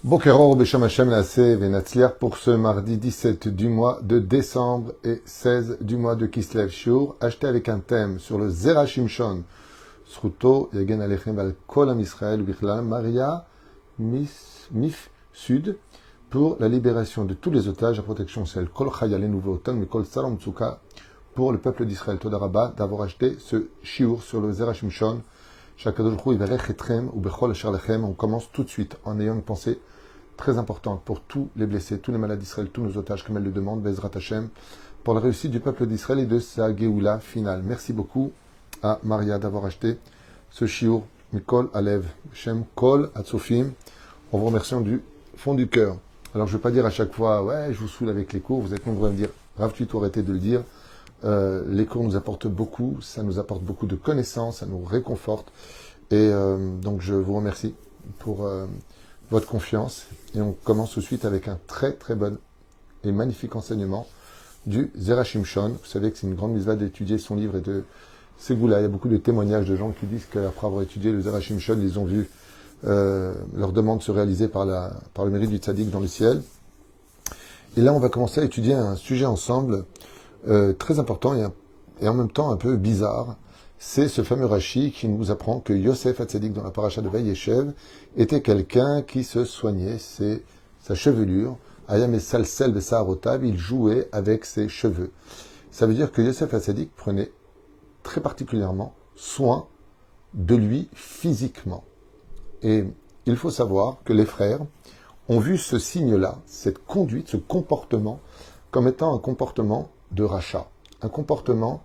Bokeror Besham Hashem Naaseh Venatzliar pour ce mardi 17 du mois de décembre et 16 du mois de Kislev Shiur, acheté avec un thème sur le Zera Shimshon, Sruto Yagen Alechem Al Kol Am Israël Bichla Maria Mif Sud pour la libération de tous les otages, la protection celle Kol Chaya les nouveaux otages, mais Kol Salam Tzuka pour le peuple d'Israël. Toda Rabba d'avoir acheté ce Shiur sur le Zera Shimshon. On commence tout de suite en ayant une pensée très importante pour tous les blessés, tous les malades d'Israël, tous nos otages, comme elle le demande, Bezrat Hashem, pour la réussite du peuple d'Israël et de sa Géoula finale. Merci beaucoup à Maria d'avoir acheté ce shiur, Mikol Alev, Shem Kol Atzofim. On vous remercie du fond du cœur. Alors je ne vais pas dire à chaque fois, ouais, je vous saoule avec les cours, vous êtes nombreux à me dire, Rav, tu dois arrêter de le dire. Les cours nous apportent beaucoup, ça nous apporte beaucoup de connaissances, ça nous réconforte. Et donc je vous remercie pour votre confiance. Et on commence tout de suite avec un très très bon et magnifique enseignement du Zera Shimshon. Vous savez que c'est une grande mitzvah d'étudier son livre et de Ségoula. Il y a beaucoup de témoignages de gens qui disent qu'après avoir étudié le Zera Shimshon, ils ont vu leur demande se réaliser par le mérite du tzaddik dans le ciel. Et là, on va commencer à étudier un sujet ensemble très important et en même temps un peu bizarre. C'est ce fameux Rashi qui nous apprend que Yosef Hatzadik dans la paracha de Vayeshev était quelqu'un qui se soignait sa chevelure. Ayam et Salsel de Saharotav, il jouait avec ses cheveux. Ça veut dire que Yosef Hatzadik prenait très particulièrement soin de lui physiquement. Et il faut savoir que les frères ont vu ce signe-là, cette conduite, ce comportement, comme étant un comportement de rachat, un comportement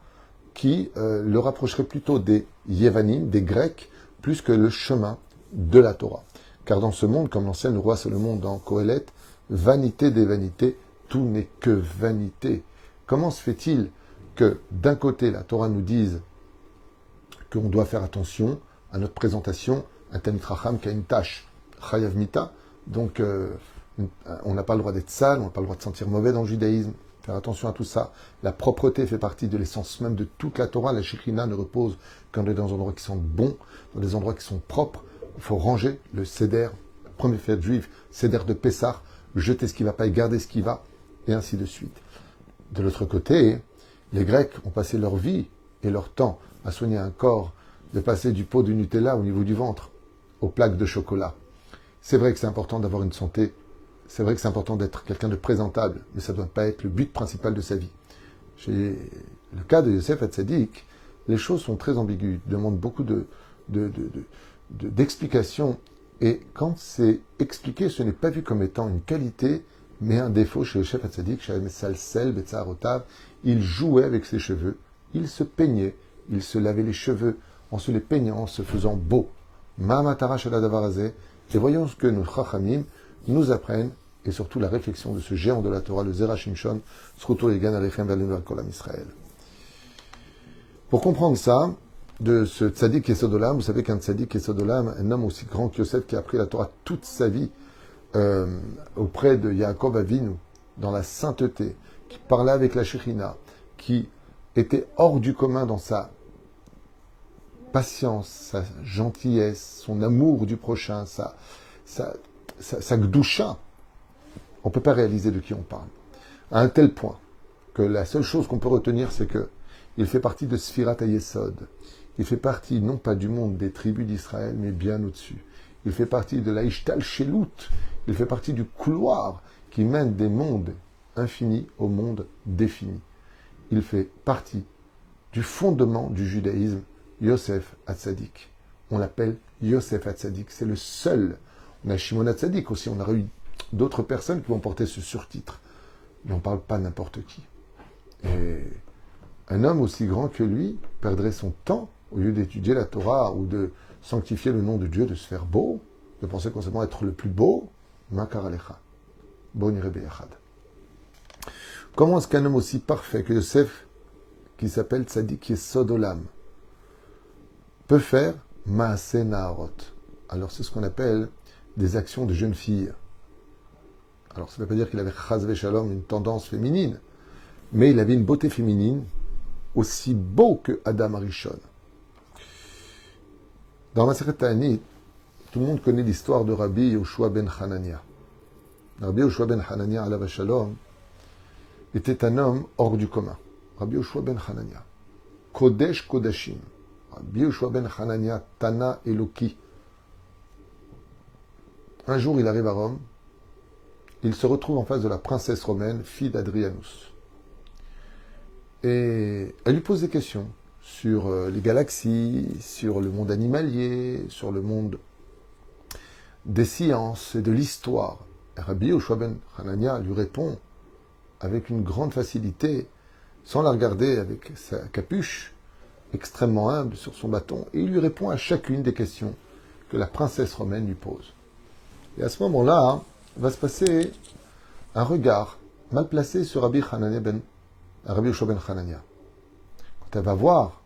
qui le rapprocherait plutôt des Yévanim, des Grecs, plus que le chemin de la Torah. Car dans ce monde, comme l'enseigne le roi Salomon dans Kohelet, vanité des vanités, tout n'est que vanité. Comment se fait-il que d'un côté la Torah nous dise qu'on doit faire attention à notre présentation, un Talmid Chacham qui a une tâche, Chayav Mita, donc on n'a pas le droit d'être sale, on n'a pas le droit de sentir mauvais dans le judaïsme. Faire attention à tout ça. La propreté fait partie de l'essence même de toute la Torah. La Shekhina ne repose qu'en dans des endroits qui sont bons, dans des endroits qui sont propres. Il faut ranger le Seder, la première fête juive, Seder de Pessah, jeter ce qui ne va pas et garder ce qui va, et ainsi de suite. De l'autre côté, les Grecs ont passé leur vie et leur temps à soigner un corps, de passer du pot de Nutella au niveau du ventre, aux plaques de chocolat. C'est vrai que c'est important d'avoir une santé. C'est vrai que c'est important d'être quelqu'un de présentable, mais ça ne doit pas être le but principal de sa vie. Chez le cas de Yosef Hatzadik, les choses sont très ambiguës, demandent beaucoup d'explications. Et quand c'est expliqué, ce n'est pas vu comme étant une qualité, mais un défaut chez Yosef Hatzadik, chez Salsel, Betzaharotav. Il jouait avec ses cheveux, il se peignait, il se lavait les cheveux en se les peignant, en se faisant beau. Ma'amatara Shaladabarazé. Et voyons ce que nos Chachamim nous apprennent, et surtout la réflexion de ce géant de la Torah, le Zera Shimshon, Sruto Yegan Alechem Valim Kol Am Israël. Pour comprendre ça, de ce tzaddik Yesod Olam, vous savez qu'un tzaddik Yesod Olam, un homme aussi grand que Yosef qui a appris la Torah toute sa vie auprès de Yaakov Avinu, dans la sainteté, qui parlait avec la Shekhina, qui était hors du commun dans sa patience, sa gentillesse, son amour du prochain, sa gdoucha, on ne peut pas réaliser de qui on parle. À un tel point que la seule chose qu'on peut retenir, c'est que il fait partie de Sfirat HaYesod. Il fait partie, non pas du monde des tribus d'Israël, mais bien au-dessus. Il fait partie de la Ishtal Shelut. Il fait partie du couloir qui mène des mondes infinis au monde défini. Il fait partie du fondement du judaïsme, Yosef Hatzadik. On l'appelle Yosef Hatzadik. C'est le seul. On a Shimon Hatzadik aussi. On aurait eu d'autres personnes qui vont porter ce surtitre. Mais on ne parle pas n'importe qui. Et un homme aussi grand que lui perdrait son temps, au lieu d'étudier la Torah ou de sanctifier le nom de Dieu, de se faire beau, de penser constamment être le plus beau, Makar Alecha, Bon Echad. Comment est-ce qu'un homme aussi parfait que Yosef, qui s'appelle Tzadik Yesod Olam, peut faire Maase Naharot? Alors c'est ce qu'on appelle des actions de jeunes filles. Alors ça ne veut pas dire qu'il avait Chaz Veshalom, une tendance féminine, mais il avait une beauté féminine aussi beau que Adam Arishon. Dans Masechet Ta'anit, Tout le monde connaît l'histoire de Rabbi Yoshua ben Hanania. Rabbi Yoshua ben Hanania, alav shalom, était un homme hors du commun. Rabbi Yoshua ben Hanania. Kodesh Kodashim. Rabbi Yoshua ben Hanania, Tana Eloki. Un jour, il arrive à Rome. Il se retrouve en face de la princesse romaine, fille d'Adrianus. Et elle lui pose des questions sur les galaxies, sur le monde animalier, sur le monde des sciences et de l'histoire. Rabbi Yoshua ben Hanania lui répond avec une grande facilité, sans la regarder avec sa capuche, extrêmement humble sur son bâton, et il lui répond à chacune des questions que la princesse romaine lui pose. Et à ce moment-là, va se passer un regard mal placé sur Rabbi Yoshua ben Hanania. Quand elle va voir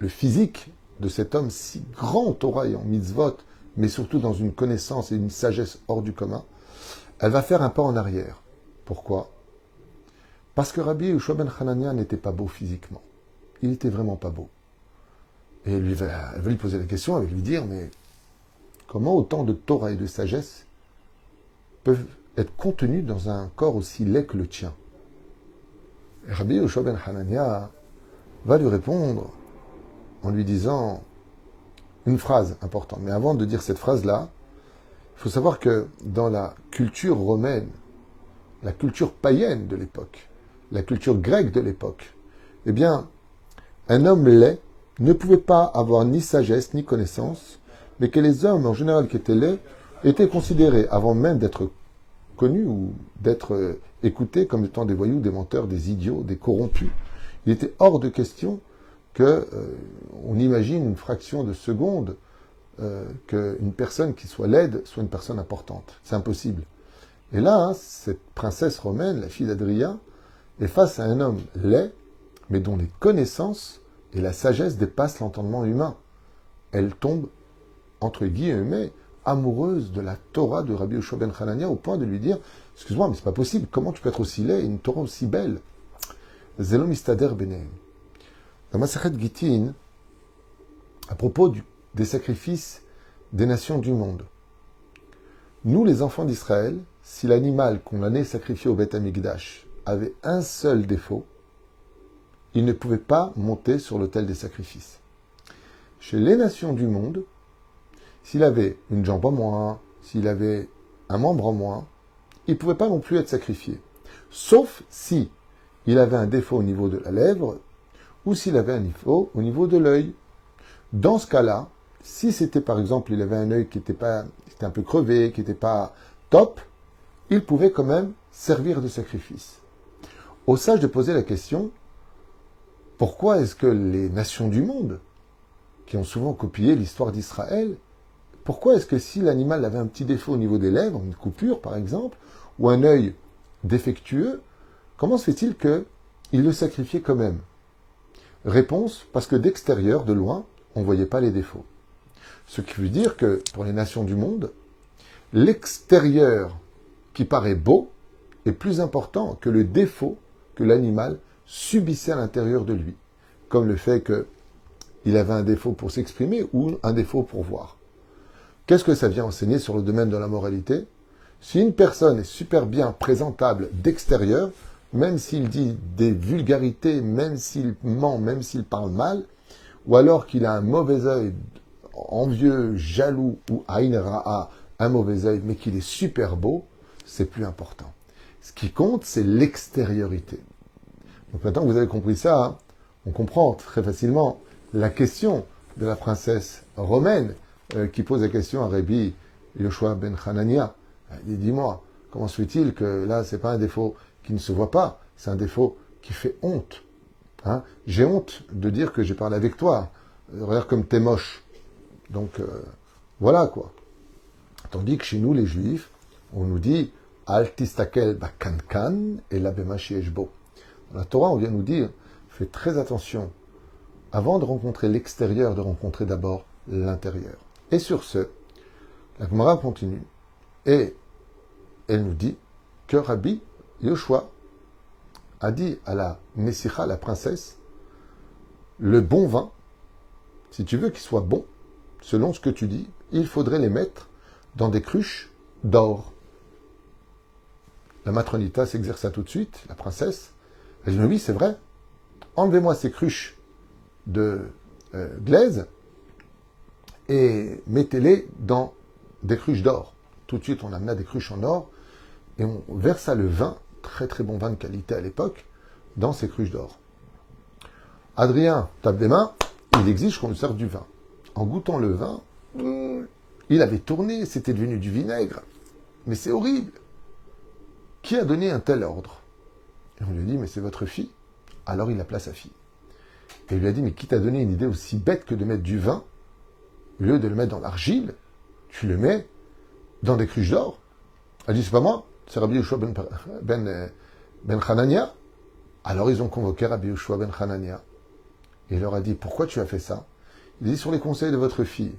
le physique de cet homme si grand en Torah et en mitzvot, mais surtout dans une connaissance et une sagesse hors du commun, elle va faire un pas en arrière. Pourquoi ? Parce que Rabbi Yoshua ben Hanania n'était pas beau physiquement. Il n'était vraiment pas beau. Et elle va lui poser la question, elle va lui dire, mais comment autant de Torah et de sagesse peuvent être contenus dans un corps aussi laid que le tien ? Et Rabbi Yoshua ben Hanania va lui répondre en lui disant une phrase importante. Mais avant de dire cette phrase-là, il faut savoir que dans la culture romaine, la culture païenne de l'époque, la culture grecque de l'époque, eh bien, un homme laid ne pouvait pas avoir ni sagesse ni connaissance, mais que les hommes en général qui étaient laids étaient considérés, avant même d'être connus ou d'être écoutés comme étant des voyous, des menteurs, des idiots, des corrompus. Il était hors de question qu'on imagine une fraction de seconde qu'une personne qui soit laide soit une personne importante. C'est impossible. Et là, cette princesse romaine, la fille d'Adrien, est face à un homme laid, mais dont les connaissances et la sagesse dépassent l'entendement humain. Elle tombe, entre guillemets, amoureuse de la Torah de Rabbi Yoshua ben Hanania, au point de lui dire « Excuse-moi, mais c'est pas possible, comment tu peux être aussi laid et une Torah aussi belle ?» Zelo mistader benehem. Dans Masechet Gittin, à propos des sacrifices des nations du monde, nous, les enfants d'Israël, si l'animal qu'on allait sacrifier au Beth Amikdash avait un seul défaut, il ne pouvait pas monter sur l'autel des sacrifices. Chez les nations du monde, s'il avait une jambe en moins, s'il avait un membre en moins, il ne pouvait pas non plus être sacrifié. Sauf si il avait un défaut au niveau de la lèvre ou s'il avait un défaut au niveau de l'œil. Dans ce cas-là, si c'était par exemple, il avait un œil qui était un peu crevé, qui n'était pas top, il pouvait quand même servir de sacrifice. Au sage de poser la question, pourquoi est-ce que les nations du monde, qui ont souvent copié l'histoire d'Israël, pourquoi est-ce que si l'animal avait un petit défaut au niveau des lèvres, une coupure par exemple, ou un œil défectueux, comment se fait-il qu'il le sacrifiait quand même ? Réponse, parce que d'extérieur, de loin, on ne voyait pas les défauts. Ce qui veut dire que pour les nations du monde, l'extérieur qui paraît beau est plus important que le défaut que l'animal subissait à l'intérieur de lui, comme le fait qu'il avait un défaut pour s'exprimer ou un défaut pour voir. Qu'est-ce que ça vient enseigner sur le domaine de la moralité ? Si une personne est super bien présentable d'extérieur, même s'il dit des vulgarités, même s'il ment, même s'il parle mal, ou alors qu'il a un mauvais œil, envieux, jaloux, ou aïn ra'a, un mauvais œil, mais qu'il est super beau, c'est plus important. Ce qui compte, c'est l'extériorité. Donc maintenant que vous avez compris ça, hein, on comprend très facilement la question de la princesse romaine qui pose la question à Rabbi Yoshua ben Hanania. Elle dit, dis-moi, comment se fait-il que là, c'est pas un défaut qui ne se voit pas, c'est un défaut qui fait honte. Hein, j'ai honte de dire que j'ai parlé avec toi. Regarde comme t'es moche. Donc, voilà quoi. Tandis que chez nous, les Juifs, on nous dit Al tistakel bakankan et la bemashi eshbo. Dans la Torah, on vient nous dire fais très attention. Avant de rencontrer l'extérieur, de rencontrer d'abord l'intérieur. Et sur ce, la Gemara continue et elle nous dit que Rabbi Yoshua a dit à la Nessicha, la princesse, le bon vin, si tu veux qu'il soit bon, selon ce que tu dis, il faudrait les mettre dans des cruches d'or. La matronita s'exerça tout de suite, la princesse. Elle dit, mais oui, c'est vrai. Enlevez-moi ces cruches de glaise et mettez-les dans des cruches d'or. Tout de suite, on amena des cruches en or et on versa le vin, très très bon vin de qualité à l'époque, dans ces cruches d'or. Adrien tape des mains, il exige qu'on lui serve du vin. En goûtant le vin, il avait tourné, c'était devenu du vinaigre. Mais c'est horrible. Qui a donné un tel ordre? Et on lui dit, mais c'est votre fille. Alors il appela sa fille. Et il lui a dit, mais qui t'a donné une idée aussi bête que de mettre du vin, au lieu de le mettre dans l'argile, tu le mets dans des cruches d'or? Elle dit, c'est pas moi, c'est Rabbi Yoshua ben Hanania. Alors ils ont convoqué Rabbi Yoshua ben Hanania. Et il leur a dit, pourquoi tu as fait ça? Il dit, sur les conseils de votre fille.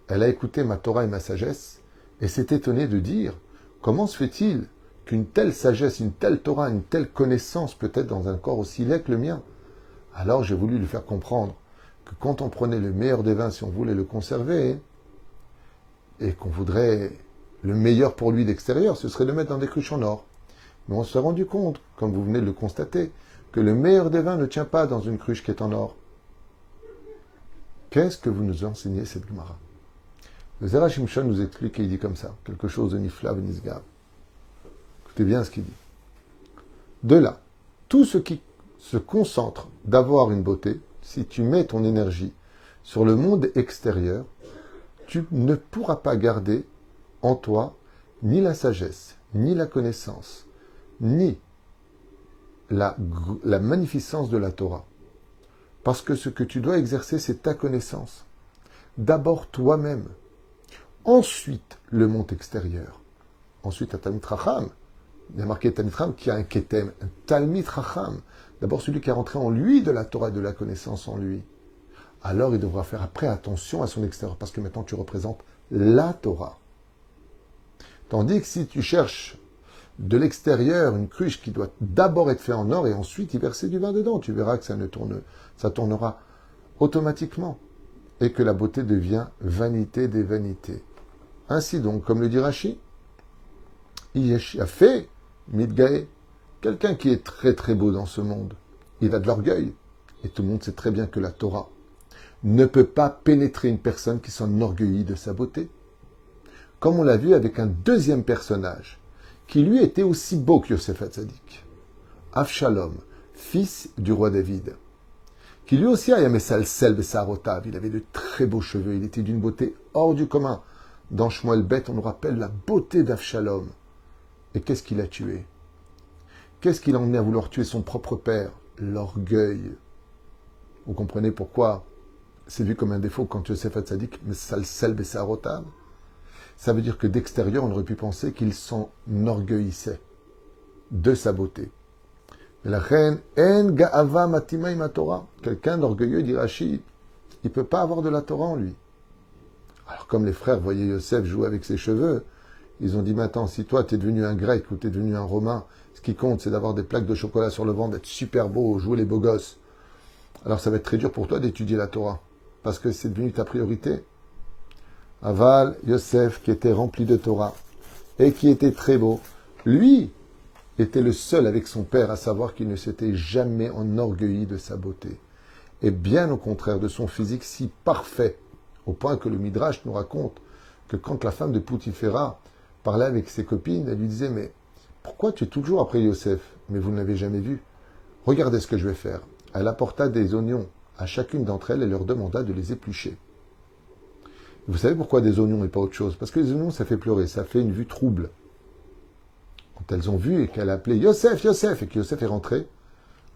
Elle a écouté ma Torah et ma sagesse, et s'est étonnée de dire, comment se fait-il qu'une telle sagesse, une telle Torah, une telle connaissance peut être dans un corps aussi laid que le mien? Alors j'ai voulu lui faire comprendre que quand on prenait le meilleur des vins, si on voulait le conserver, et qu'on voudrait le meilleur pour lui d'extérieur, ce serait de le mettre dans des cruches en or. Mais on s'est rendu compte, comme vous venez de le constater, que le meilleur des vins ne tient pas dans une cruche qui est en or. Qu'est-ce que vous nous enseignez cette Gemara? Le Zera Shimshon nous explique et il dit comme ça, quelque chose de nifla v'nisgav. Écoutez bien ce qu'il dit. De là, tout ce qui se concentre d'avoir une beauté, si tu mets ton énergie sur le monde extérieur, tu ne pourras pas garder en toi ni la sagesse, ni la connaissance, ni la magnificence de la Torah. Parce que ce que tu dois exercer, c'est ta connaissance. D'abord toi-même. Ensuite, le monde extérieur. Ensuite, un Talmid Chacham. Il y a marqué Talmid Chacham qui a un Ketem, un Talmid Chacham. D'abord, celui qui a rentré en lui de la Torah et de la connaissance en lui. Alors, il devra faire après attention à son extérieur, parce que maintenant, tu représentes la Torah. Tandis que si tu cherches de l'extérieur une cruche qui doit d'abord être faite en or et ensuite y verser du vin dedans, tu verras que ça tournera automatiquement et que la beauté devient vanité des vanités. Ainsi donc, comme le dit Rashi, il a fait Midgae, quelqu'un qui est très très beau dans ce monde. Il a de l'orgueil. Et tout le monde sait très bien que la Torah ne peut pas pénétrer une personne qui s'enorgueillit de sa beauté. Comme on l'a vu avec un deuxième personnage, qui lui était aussi beau que Yosef Hatzadik. Avshalom, fils du roi David, qui lui aussi a Salsel Besarotav, il avait de très beaux cheveux, il était d'une beauté hors du commun. Dans Shmuel Bet, on nous rappelle la beauté d'Avshalom. Et qu'est-ce qu'il a tué? Qu'est-ce qu'il a emmené à vouloir tuer son propre père? L'orgueil. Vous comprenez pourquoi c'est vu comme un défaut quand Yosef Hatzadik, Salsel Besarotav? Ça veut dire que d'extérieur, on aurait pu penser qu'il s'enorgueillissait de sa beauté. Mais la reine, En Ga'ava Matima ima Torah. Quelqu'un d'orgueilleux, dit Rashi, il ne peut pas avoir de la Torah en lui. Alors, comme les frères voyaient Yosef jouer avec ses cheveux, ils ont dit, maintenant, si toi, tu es devenu un grec ou tu es devenu un romain, ce qui compte, c'est d'avoir des plaques de chocolat sur le ventre, d'être super beau, jouer les beaux gosses. Alors, ça va être très dur pour toi d'étudier la Torah, parce que c'est devenu ta priorité. Aval, Yosef, qui était rempli de Torah, et qui était très beau, lui était le seul avec son père à savoir qu'il ne s'était jamais enorgueilli de sa beauté. Et bien au contraire de son physique si parfait, au point que le Midrash nous raconte que quand la femme de Poutiféra parlait avec ses copines, elle lui disait, mais pourquoi tu es toujours après Yosef? Mais vous ne l'avez jamais vu. Regardez ce que je vais faire. Elle apporta des oignons à chacune d'entre elles et leur demanda de les éplucher. Vous savez pourquoi des oignons et pas autre chose? Parce que les oignons, ça fait pleurer, ça fait une vue trouble. Quand elles ont vu et qu'elle a appelé Yosef, Yosef, et que Yosef est rentré,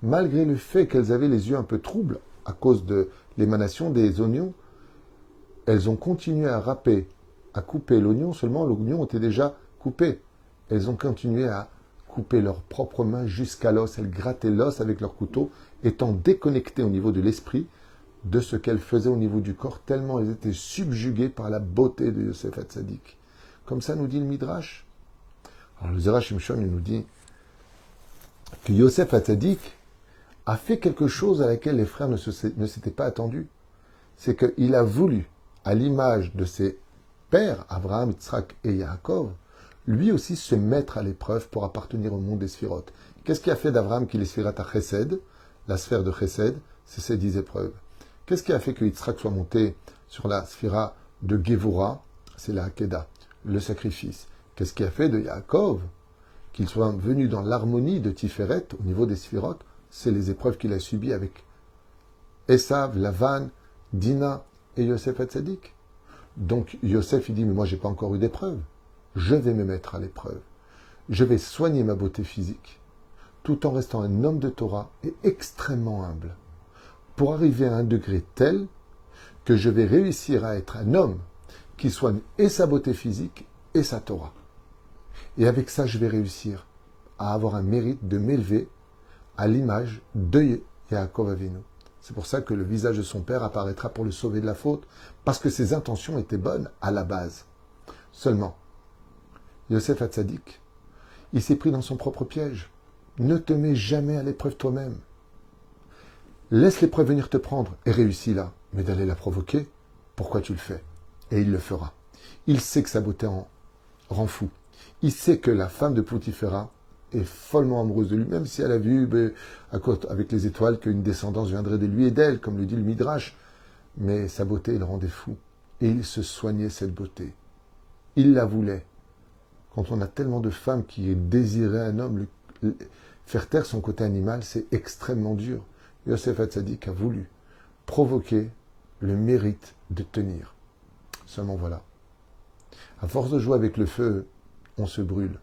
malgré le fait qu'elles avaient les yeux un peu troubles à cause de l'émanation des oignons, elles ont continué à râper, à couper l'oignon, seulement l'oignon était déjà coupé. Elles ont continué à couper leurs propres mains jusqu'à l'os, elles grattaient l'os avec leur couteau, étant déconnectées au niveau de l'esprit, de ce qu'elle faisait au niveau du corps, tellement elles étaient subjuguées par la beauté de Yosef Hatzadik. Comme ça nous dit le Midrash. Alors le Zera Shimshon nous dit que Yosef Hatzadik a fait quelque chose à laquelle les frères ne s'étaient pas attendus. C'est qu'il a voulu, à l'image de ses pères, Abraham, Yitzhak et Yaakov, lui aussi se mettre à l'épreuve pour appartenir au monde des sphirotes. Qu'est-ce qui a fait d'Abraham qu'il est sphirat à Chesed? La sphère de Chesed, c'est ces 10 épreuves. Qu'est-ce qui a fait que Yitzhak soit monté sur la sphira de Gevura? C'est la Hakeda, le sacrifice. Qu'est-ce qui a fait de Yaakov qu'il soit venu dans l'harmonie de Tiferet au niveau des sphirotes? C'est les épreuves qu'il a subies avec Esav, Lavan, Dina et Yosef Hatzadik. Donc Yosef, il dit, mais moi, j'ai pas encore eu d'épreuve. Je vais me mettre à l'épreuve. Je vais soigner ma beauté physique, tout en restant un homme de Torah et extrêmement humble, pour arriver à un degré tel que je vais réussir à être un homme qui soigne et sa beauté physique et sa Torah. Et avec ça, je vais réussir à avoir un mérite de m'élever à l'image de Yaakov Avinu. C'est pour ça que le visage de son père apparaîtra pour le sauver de la faute, parce que ses intentions étaient bonnes à la base. Seulement, Yosef Hatzadik, il s'est pris dans son propre piège. Ne te mets jamais à l'épreuve toi-même. Laisse l'épreuve venir te prendre et réussis là. Mais d'aller la provoquer, pourquoi tu le fais? Et il le fera. Il sait que sa beauté en rend fou. Il sait que la femme de Poutifera est follement amoureuse de lui, même si elle a vu avec les étoiles qu'une descendance viendrait de lui et d'elle, comme le dit le Midrash. Mais sa beauté, il rendait fou. Et il se soignait cette beauté. Il la voulait. Quand on a tellement de femmes qui désiraient un homme, faire taire son côté animal, c'est extrêmement dur. Yosef Hatzadik a voulu provoquer le mérite de tenir. Seulement voilà. À force de jouer avec le feu, on se brûle.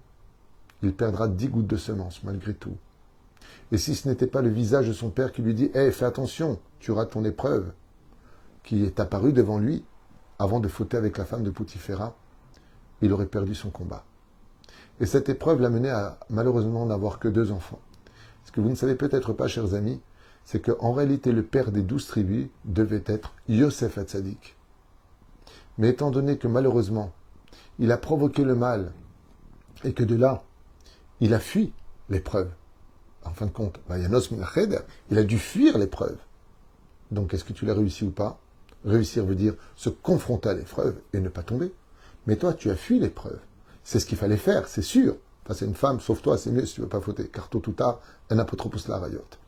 Il perdra 10 gouttes de semence, malgré tout. Et si ce n'était pas le visage de son père qui lui dit « Fais attention, tu rates ton épreuve », qui est apparu devant lui, avant de fauter avec la femme de Poutifera, il aurait perdu son combat. Et cette épreuve l'a mené à, malheureusement, n'avoir que 2 enfants. Ce que vous ne savez peut-être pas, chers amis, c'est qu'en réalité, le père des 12 tribus devait être Yosef Hatzadik. Mais étant donné que, malheureusement, il a provoqué le mal, et que de là, il a fui l'épreuve. En fin de compte, Yanos Minacheder, il a dû fuir l'épreuve. Donc, est-ce que tu l'as réussi ou pas? Réussir veut dire se confronter à l'épreuve et ne pas tomber. Mais toi, tu as fui l'épreuve. C'est ce qu'il fallait faire, c'est sûr. Face à une femme, sauve-toi, c'est mieux si tu ne veux pas fauter. Car tôt ou tard, un apotropos la rayote.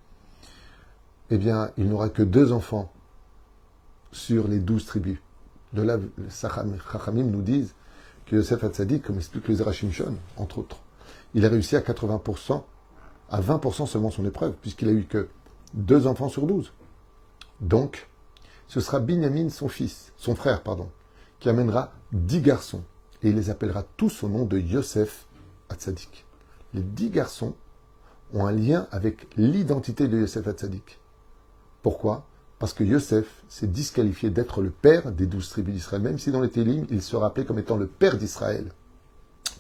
Eh bien, il n'aura que 2 enfants sur les 12 tribus. De là, les Chachamim nous disent que Yosef Hatzadik, comme explique le Zerah Shimshon, entre autres, il a réussi à 80%, à 20% seulement son épreuve, puisqu'il a eu que 2 enfants sur 12. Donc, ce sera Binyamin, son frère, qui amènera 10 garçons. Et il les appellera tous au nom de Yosef Hatzadik. Les 10 garçons ont un lien avec l'identité de Yosef Hatzadik. Pourquoi? Parce que Yosef s'est disqualifié d'être le père des 12 tribus d'Israël. Même si dans les Télim, il se rappelait comme étant le père d'Israël,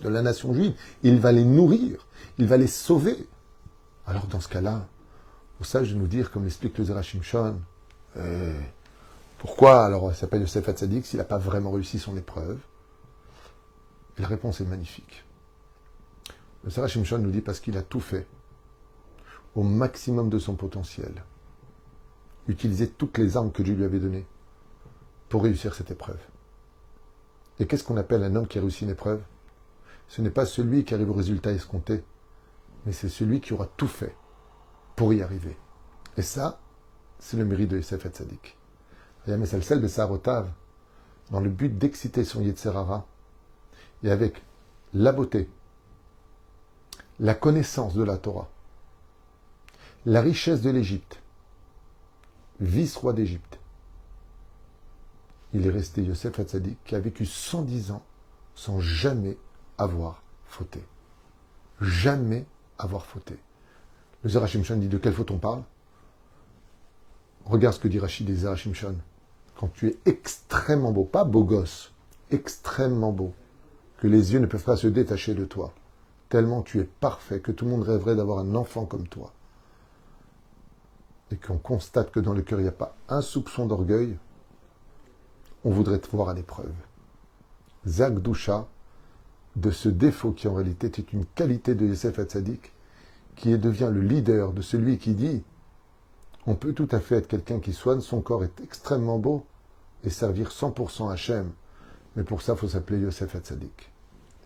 de la nation juive. Il va les nourrir, il va les sauver. Alors dans ce cas-là, au sage de nous dire, comme l'explique le Zerah Shimshon, pourquoi alors il s'appelle Yosef Hatzadik s'il n'a pas vraiment réussi son épreuve? Et la réponse est magnifique. Le Zerah Shimshon nous dit parce qu'il a tout fait au maximum de son potentiel. Utiliser toutes les armes que Dieu lui avait données pour réussir cette épreuve. Et qu'est-ce qu'on appelle un homme qui a réussi une épreuve? Ce n'est pas celui qui arrive au résultat escompté, mais c'est celui qui aura tout fait pour y arriver. Et ça, c'est le mérite de Yosef Hatzadik. Yamesalsel Besarotav, dans le but d'exciter son Yetzer Hara, et avec la beauté, la connaissance de la Torah, la richesse de l'Égypte, vice-roi d'Égypte. Il est resté Yosef Hatzadik qui a vécu 110 ans sans jamais avoir fauté. Jamais avoir fauté. Le Zerah Shimshon dit de quelle faute on parle? Regarde ce que dit Rachid des Zerah Shimshon. Quand tu es extrêmement beau, pas beau gosse, extrêmement beau, que les yeux ne peuvent pas se détacher de toi, tellement tu es parfait, que tout le monde rêverait d'avoir un enfant comme toi, et qu'on constate que dans le cœur, il n'y a pas un soupçon d'orgueil, on voudrait te voir à l'épreuve. Zagdusha, de ce défaut qui en réalité était une qualité de Yosef Hatzadik, qui devient le leader de celui qui dit on peut tout à fait être quelqu'un qui soigne, son corps est extrêmement beau, et servir 100% Hachem, Mais pour ça, il faut s'appeler Yosef Hatzadik.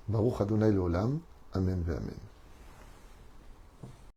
Baruch Adonai Leolam. Amen ve Amen.